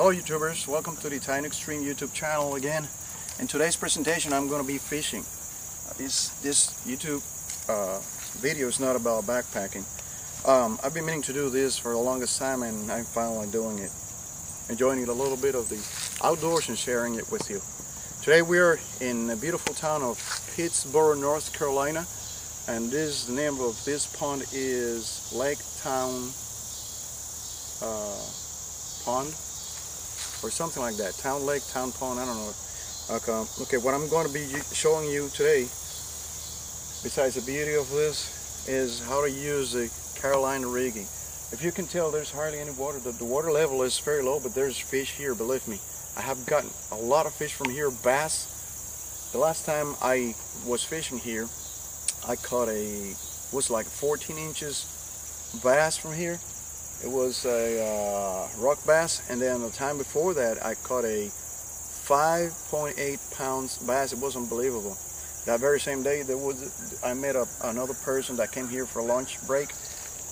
Hello YouTubers, welcome to the Thai Extreme YouTube channel again. In today's presentation I'm going to be fishing. This YouTube video is not about backpacking. I've been meaning to do this for the longest time and I'm finally doing it. Enjoying a little bit of the outdoors and sharing it with you. Today we are in the beautiful town of Pittsboro, North Carolina, and the name of this pond is Lake Town Pond or something like that. Town Lake, Town Pond, I don't know. Okay, what I'm going to be showing you today, besides the beauty of this, is how to use the Carolina rigging. If you can tell, there's hardly any water. The water level is very low, but there's fish here, believe me. I have gotten a lot of fish from here, bass. The last time I was fishing here, I caught was like 14 inches bass from here. It was a rock bass, and then the time before that I caught a 5.8 pounds bass. It was unbelievable. That very same day I met another person that came here for a lunch break,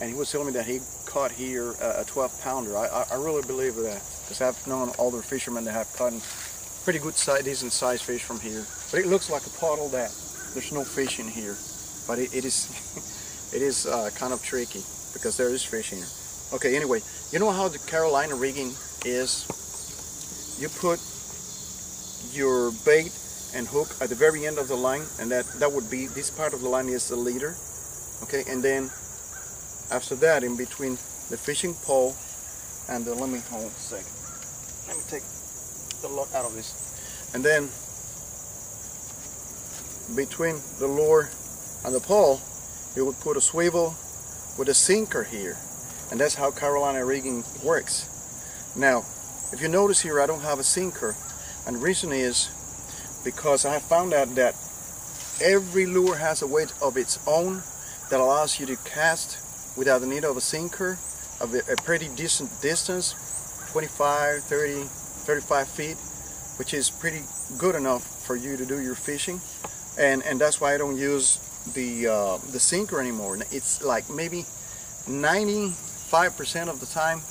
and he was telling me that he caught here a 12 pounder. I really believe that, because I've known older fishermen that have caught pretty good decent sized fish from here. But it looks like a puddle that there's no fish in here, but it is it is kind of tricky because there is fish in here. Okay, anyway, you know how the Carolina rigging is? You put your bait and hook at the very end of the line, and that would be, this part of the line is the leader. Okay, and then after that, in between the fishing pole and the, let me hold a second. Let me take the lock out of this. And then between the lure and the pole, you would put a swivel with a sinker here. And that's how Carolina rigging works. Now, if you notice here, I don't have a sinker. And the reason is because I have found out that every lure has a weight of its own that allows you to cast without the need of a sinker of a pretty decent distance, 25, 30, 35 feet, which is pretty good enough for you to do your fishing. And that's why I don't use the sinker anymore. It's like maybe 95% of the time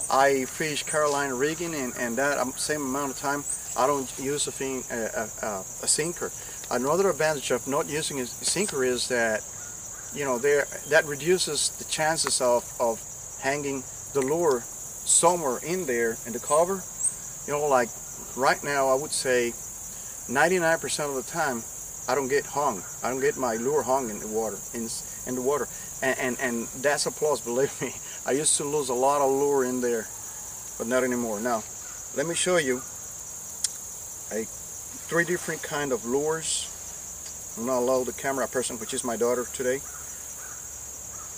I fish Carolina rigging, and that same amount of time I don't use a sinker. Another advantage of not using a sinker is that, you know, that reduces the chances of hanging the lure somewhere in there in the cover. You know, like right now I would say 99% of the time I don't get hung. I don't get my lure hung in the water. In the water. And that's a plus, believe me. I used to lose a lot of lure in there, but not anymore. Now, let me show you 3 different kind of lures. I'm going to allow the camera person, which is my daughter today,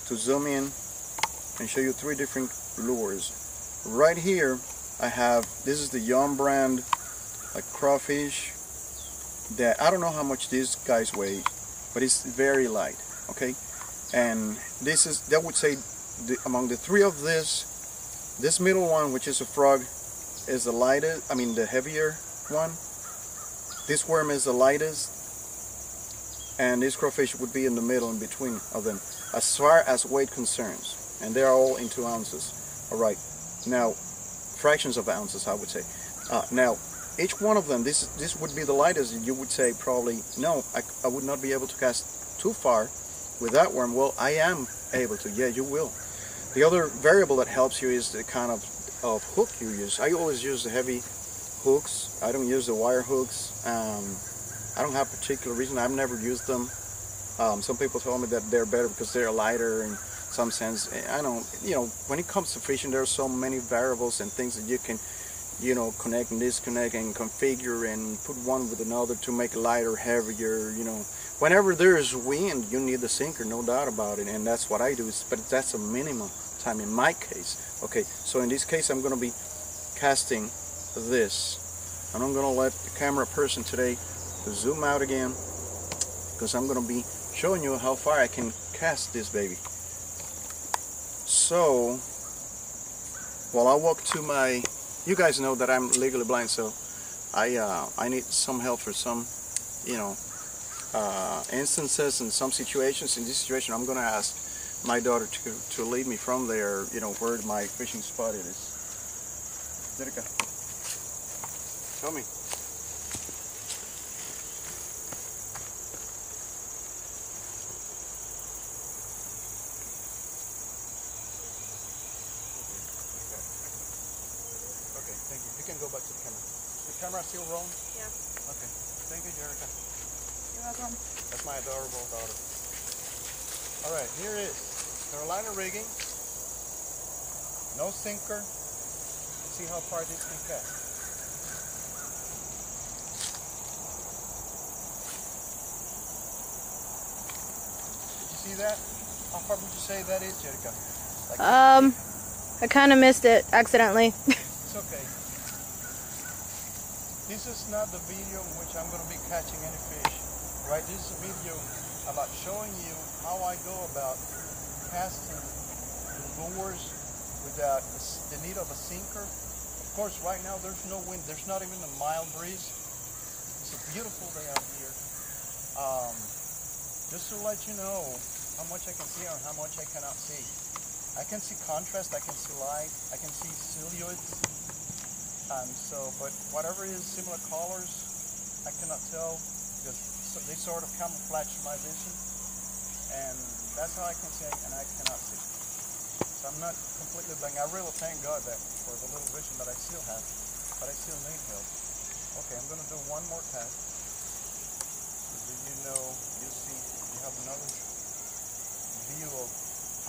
to zoom in and show you 3 different lures. Right here, I have, this is the Young brand, like crawfish, that I don't know how much these guys weigh, but it's very light, okay? And this is, that would say, among the 3 of this middle one, which is a frog, is the lightest, I mean the heavier one. This worm is the lightest, and this crawfish would be in the middle, in between of them, as far as weight concerns. And they're all in 2 ounces. Alright, now, fractions of ounces, I would say. Now, each one of them, this would be the lightest. You would say probably, no, I would not be able to cast too far with that worm. Well, I am able to. Yeah, you will. The other variable that helps you is the kind of hook you use. I always use the heavy hooks. I don't use the wire hooks. I don't have a particular reason. I've never used them. Some people tell me that they're better because they're lighter in some sense. I don't, you know, when it comes to fishing, there are so many variables and things that you can, you know, connect and disconnect and configure and put one with another to make it lighter, heavier, you know. Whenever there is wind, you need the sinker, no doubt about it, and that's what I do, but that's a minimum time in my case. Okay, so in this case I'm going to be casting this, and I'm going to let the camera person today zoom out again, because I'm going to be showing you how far I can cast this baby. So, while I walk to my, you guys know that I'm legally blind, so I need some help for some, you know, instances and some situations. In this situation, I'm going to ask my daughter to lead me from there, you know, where my fishing spot is. There you go. Show me. Okay, thank you. You can go back to the camera. The camera still rolling? Yeah. Okay. Thank you, Jerica. You're welcome. That's my adorable daughter. All right, here is Carolina rigging. No sinker. Let's see how far this can cast. Did you see that? How far would you say that is, Jerica? Like I kind of missed it accidentally. It's okay. This is not the video in which I'm going to be catching any fish, right? This is a video about showing you how I go about casting lures without the need of a sinker. Of course, right now there's no wind. There's not even a mild breeze. It's a beautiful day out here. Just to let you know how much I can see and how much I cannot see. I can see contrast, I can see light, I can see silhouettes. But whatever is similar colors, I cannot tell because they sort of camouflage my vision. And that's how I can see and I cannot see. So I'm not completely blind. I really thank God that for the little vision that I still have, but I still need help. Okay, I'm going to do one more cast. So you know, you see, you have another view of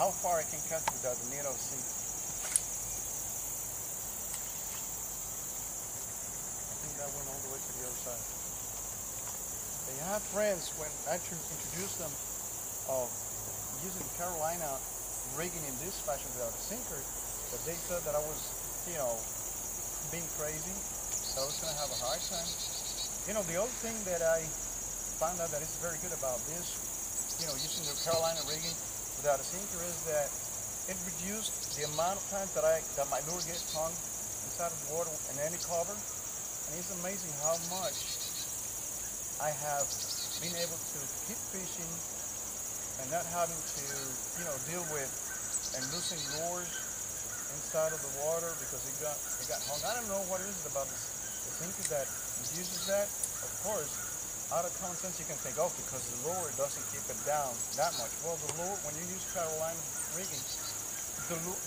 how far I can cast without the need of a sink. I think that went all the way to the other side. They have friends when I introduced them of using Carolina rigging in this fashion without a sinker, but they thought that I was, you know, being crazy, so I was going to have a hard time. You know, the other thing that I found out that is very good about this, you know, using the Carolina rigging without a sinker is that it reduced the amount of times that my lure gets hung inside of the water in any cover, and it's amazing how much I have been able to keep fishing and not having to, you know, deal with and losing lures inside of the water because it got hung. I don't know what it is about the sinker that reduces that. Of course, out of common sense you can think, oh, because the lure doesn't keep it down that much. Well, the lure, when you use Carolina rigging,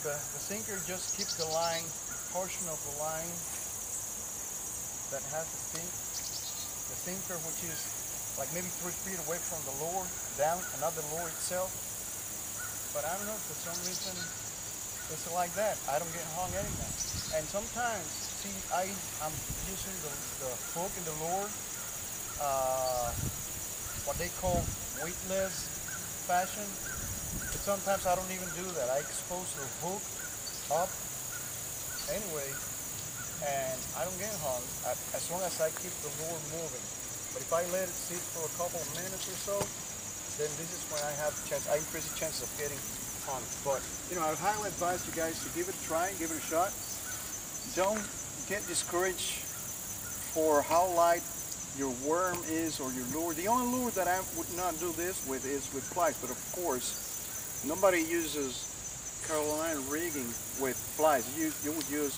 the sinker just keeps the line, the portion of the line that has the sinker, which is like maybe 3 feet away from the lure, down, and not the lure itself. But I don't know, for some reason, it's like that. I don't get hung anywhere. And sometimes, see, I'm using the hook in the lure, what they call weightless fashion. But sometimes I don't even do that. I expose the hook up anyway, and I don't get hung as long as I keep the lure moving. But if I let it sit for a couple of minutes or so, then this is when I increase the chances of getting hung. But, you know, I would highly advise you guys to give it a try, give it a shot. Don't get discouraged for how light your worm is or your lure. The only lure that I would not do this with is with flies, but of course, nobody uses Carolina rigging with flies. You would use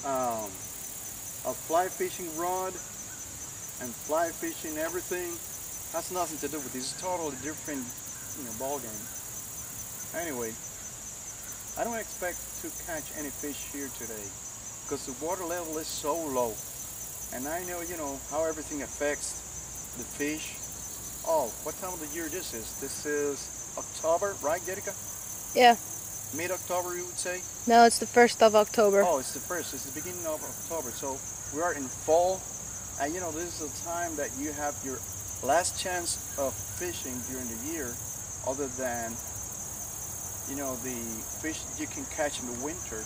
a fly fishing rod and fly fishing everything. Has nothing to do with this. It's totally different, you know, ball game. Anyway, I don't expect to catch any fish here today because the water level is so low, and I know, you know, how everything affects the fish. Oh, what time of the year this is? This is October, right, Jerica? Yeah. Mid-October, you would say? No, it's the 1st of October. Oh, it's the 1st. It's the beginning of October. So we are in fall. And you know, this is the time that you have your last chance of fishing during the year, other than, you know, the fish that you can catch in the winter,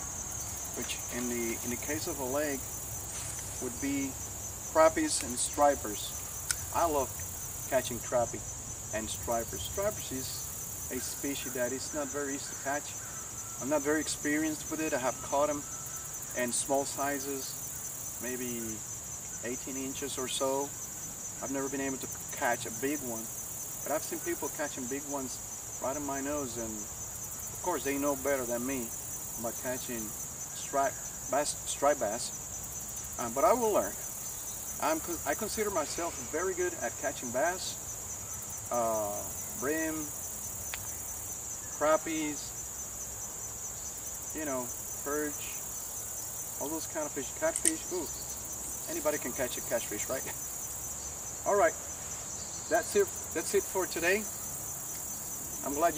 which in the case of a lake would be crappies and stripers. I love catching crappie and stripers. Stripers is a species that is not very easy to catch. I'm not very experienced with it. I have caught them in small sizes, maybe 18 inches or so. I've never been able to catch a big one, but I've seen people catching big ones right on my nose, and of course they know better than me about catching striped bass. but I will learn. I consider myself very good at catching bass, brim, crappies, you know, perch, all those kind of fish, catfish. Ooh, anybody can catch a catfish, right? All right, that's it for today. I'm glad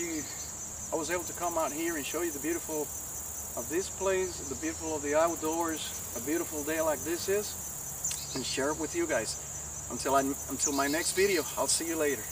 I was able to come out here and show you the beautiful of this place, the beautiful of the outdoors, a beautiful day like this is, and share it with you guys. Until my next video, I'll see you later.